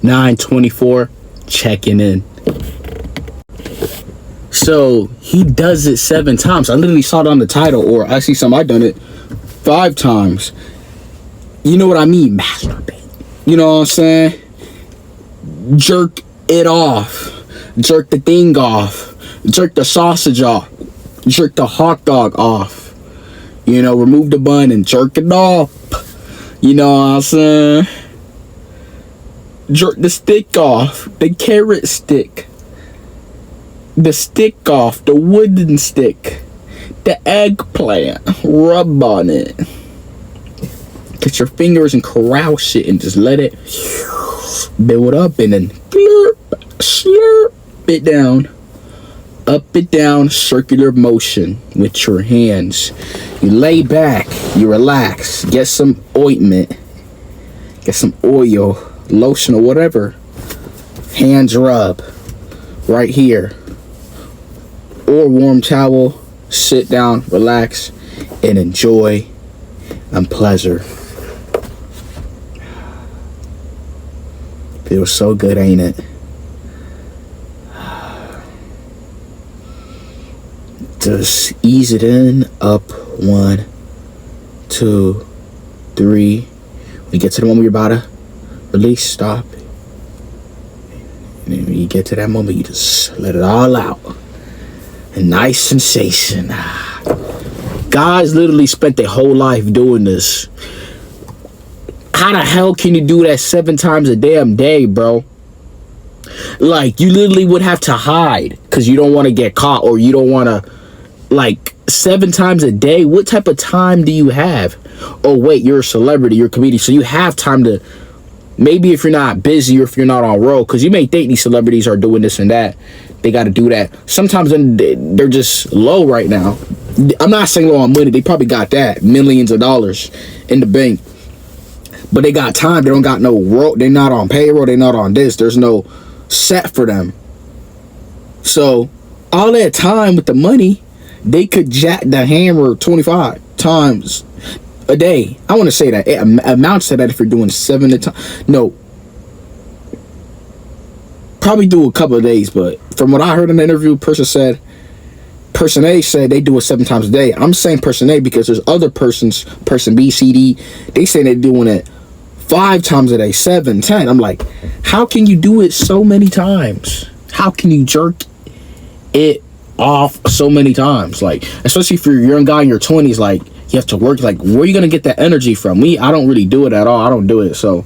9:24, checking in. So he does it 7 times. I literally saw it on the title, or I see some. I done it 5 times. You know what I mean? Masturbate. You know what I'm saying? Jerk it off. Jerk the thing off. Jerk the sausage off. Jerk the hot dog off. You know, remove the bun and jerk it off. You know what I'm saying? Jerk the stick off. The carrot stick. The stick off. The wooden stick. The eggplant. Rub on it. Get your fingers and corral shit and just let it build up and then slurp, slurp it down. Up and down, circular motion with your hands. You lay back, you relax, get some ointment, get some oil, lotion, or whatever. Hands rub right here. Or warm towel, sit down, relax, and enjoy and pleasure. Feels so good, ain't it? Just ease it in, up, 1, 2, 3. When you get to the moment you're about to release, stop. And when you get to that moment, you just let it all out. A nice sensation. Guys literally spent their whole life doing this. How the hell can you do that 7 times a damn day, bro? Like, you literally would have to hide because you don't want to get caught, or you don't want to. Like, 7 times a day, what type of time do you have? Oh wait, you're a celebrity, you're a comedian, so you have time to, maybe if you're not busy or if you're not on road, because you may think these celebrities are doing this and that, they got to do that. Sometimes they're just low right now. I'm not saying low on money, they probably got that, millions of dollars in the bank, but they got time. They don't got no road, they're not on payroll, they're not on this, there's no set for them. So all that time with the money, they could jack the hammer 25 times a day. I want to say that it amounts to that if you're doing 7 times. No, probably do a couple of days, but from what I heard in the interview, person A said they do it 7 times a day. I'm saying person A because there's other persons, person B, C, D, they say they're doing it 5 times a day, 7, 10. I'm like, how can you do it so many times? How can you jerk it off so many times? Like, especially if you're a young guy in your 20s, like, you have to work. Like, where are you gonna get that energy from? I don't really do it at all. I don't do it. So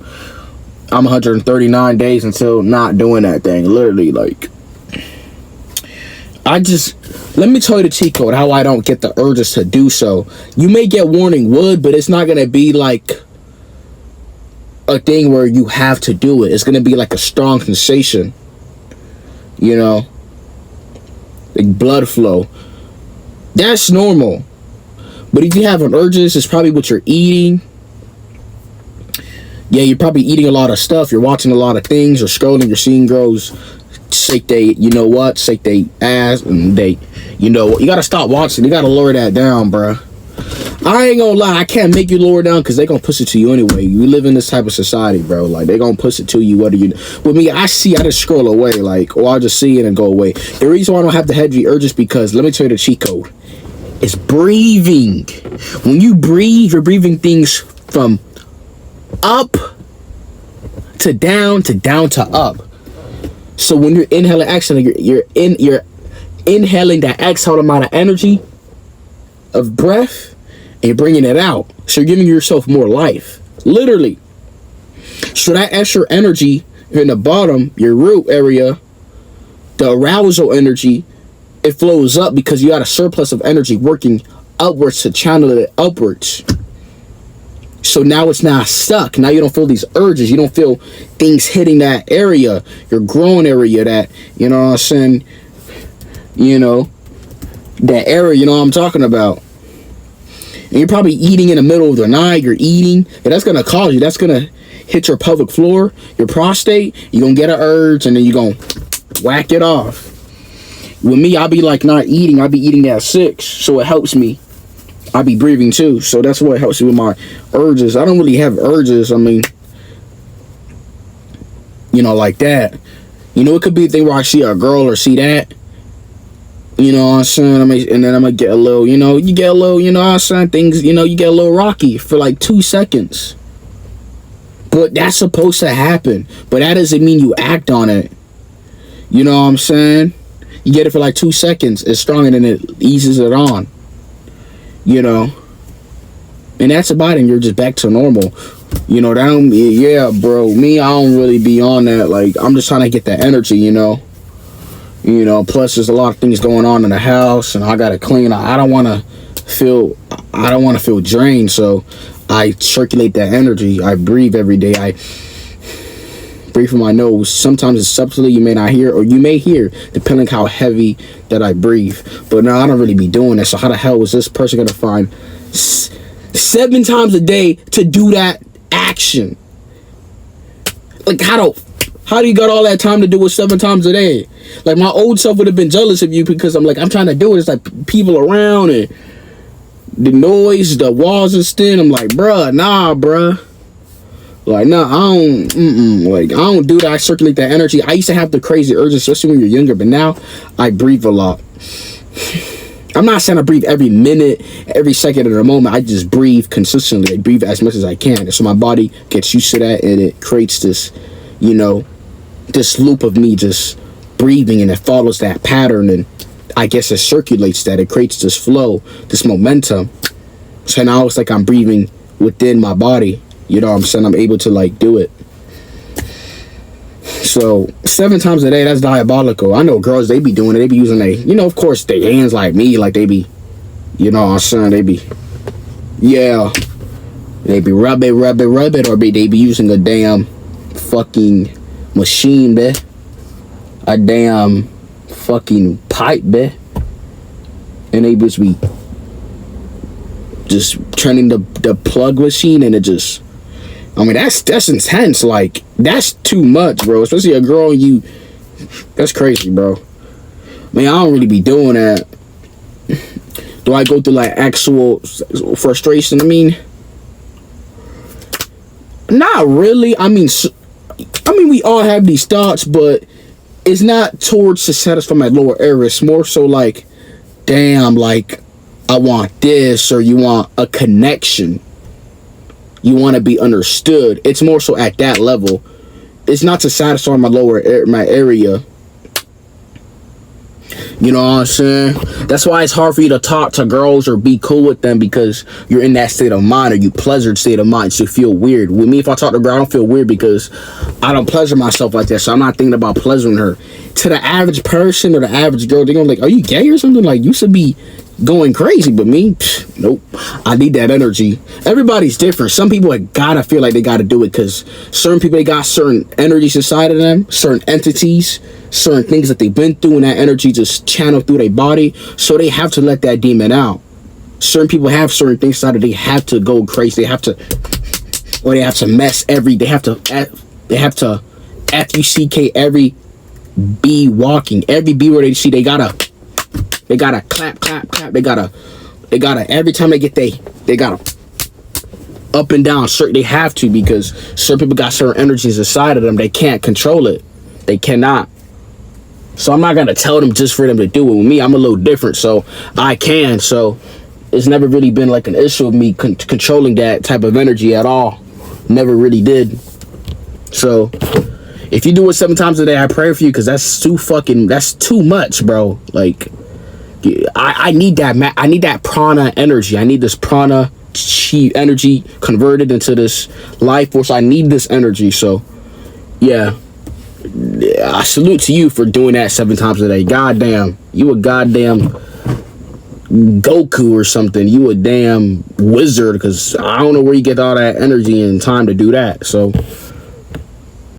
I'm 139 days until not doing that thing. Literally, like, let me tell you the cheat code how I don't get the urges to do so. You may get warning wood, but it's not gonna be like a thing where you have to do it. It's gonna be like a strong sensation, you know, like blood flow. That's normal. But if you have an urges, it's probably what you're eating. Yeah, you're probably eating a lot of stuff. You're watching a lot of things. You're scrolling. You're seeing girls shake they, shake they ass, and they, you gotta stop watching. You gotta lower that down, bruh. I ain't gonna lie, I can't make you lower down because they gonna push it to you anyway. You live in this type of society, bro. Like, they gonna push it to you whether you. With me, I just scroll away, like, or I'll just see it and go away. The reason why I don't have the heavy urges because, let me tell you the cheat code. It's breathing. When you breathe, you're breathing things from up to down to up. So when you're inhaling, actually, you're inhaling that exhale amount of energy of breath, and you're bringing it out. So you're giving yourself more life, literally. So that extra energy in the bottom, your root area, the arousal energy, it flows up because you got a surplus of energy working upwards to channel it upwards. So now it's not stuck. Now you don't feel these urges. You don't feel things hitting that area, your growing area, that, you know what I'm saying, that area, you know what I'm talking about. And you're probably eating in the middle of the night. You're eating, and that's going to cause you. That's going to hit your pelvic floor, your prostate. You're going to get an urge, and then you're going to whack it off. With me, I'll be like not eating. I'll be eating at 6, so it helps me. I'll be breathing too, so that's what helps me with my urges. I don't really have urges. I mean, You know, like that. You know, it could be a thing where I see a girl or see that. You know what I'm saying? And then I'm gonna get a little, you know, you get a little, you know what I'm saying? Things, you know, you get a little rocky for like 2 seconds. But that's supposed to happen. But that doesn't mean you act on it. You know what I'm saying? You get it for like 2 seconds. It's strong and then it eases it on. You know? And that's about it. And you're just back to normal. You know, that don't, yeah, bro. Me, I don't really be on that. Like, I'm just trying to get that energy, you know? You know, plus there's a lot of things going on in the house and I gotta clean. I don't wanna feel drained, so I circulate that energy. I breathe every day. I breathe from my nose. Sometimes it's subtly, you may not hear, or you may hear, depending how heavy that I breathe. But no, I don't really be doing that. So how the hell is this person gonna find 7 times a day to do that action? Like, how do you got all that time to do it 7 times a day? Like, my old self would have been jealous of you because I'm like, I'm trying to do it. It's like people around and the noise, the walls are thin. I'm like, bruh, nah, bruh. Like, nah, I don't do that. I circulate that energy. I used to have the crazy urges, especially when you're younger, but now I breathe a lot. I'm not saying I breathe every minute, every second of the moment. I just breathe consistently. I breathe as much as I can. So my body gets used to that and it creates this, you know, this loop of me just breathing, and it follows that pattern, and I guess it circulates that. It creates this flow, this momentum. So now it's like I'm breathing within my body. You know what I'm saying? I'm able to like do it. So 7 times a day, that's diabolical. I know girls, they be doing it. They be using you know, of course, their hands like me. Like they be, you know what I'm saying? They be, yeah. They be rub it, or they be using a damn fucking machine, bruh. A damn fucking pipe, bruh. And they just be just turning the plug machine, and it just, I mean, that's intense. Like, that's too much, bro. Especially a girl, that's crazy, bro. I mean, I don't really be doing that. Do I go through like actual frustration? I mean, not really. I mean, we all have these thoughts, but it's not towards to satisfy my lower area. It's more so like, damn, like, I want this, or you want a connection. You want to be understood. It's more so at that level. It's not to satisfy my my area. You know what I'm saying? That's why it's hard for you to talk to girls or be cool with them, because you're in that state of mind, or you pleasured state of mind, so you feel weird. With me, if I talk to a girl, I don't feel weird because I don't pleasure myself like that, so I'm not thinking about pleasuring her. To the average person or the average girl, they're gonna be like, are you gay or something? Like, you should be going crazy. But me, nope. I need that energy. Everybody's different. Some people gotta feel like they gotta do it because certain people, they got certain energies inside of them, certain entities, certain things that they've been through, and that energy just channel through their body, so they have to let that demon out. Certain people have certain things inside of them. They have to go crazy. They have to, or they have to mess they have to FUCK every bee walking. Every bee where they see, they gotta clap. They gotta every time they get they gotta up and down. Certain, they have to, because certain people got certain energies inside of them. They can't control it. They cannot. So I'm not gonna tell them just for them to do it. With me, I'm a little different, so I can. So it's never really been like an issue of me controlling that type of energy at all. Never really did. So if you do it 7 times a day, I pray for you, because that's too much, bro. Like, I need that. I need that prana energy. I need this prana chi energy converted into this life force. I need this energy. So yeah, I salute to you for doing that 7 times a day. Goddamn, you a goddamn Goku or something. You a damn wizard, because I don't know where you get all that energy and time to do that. So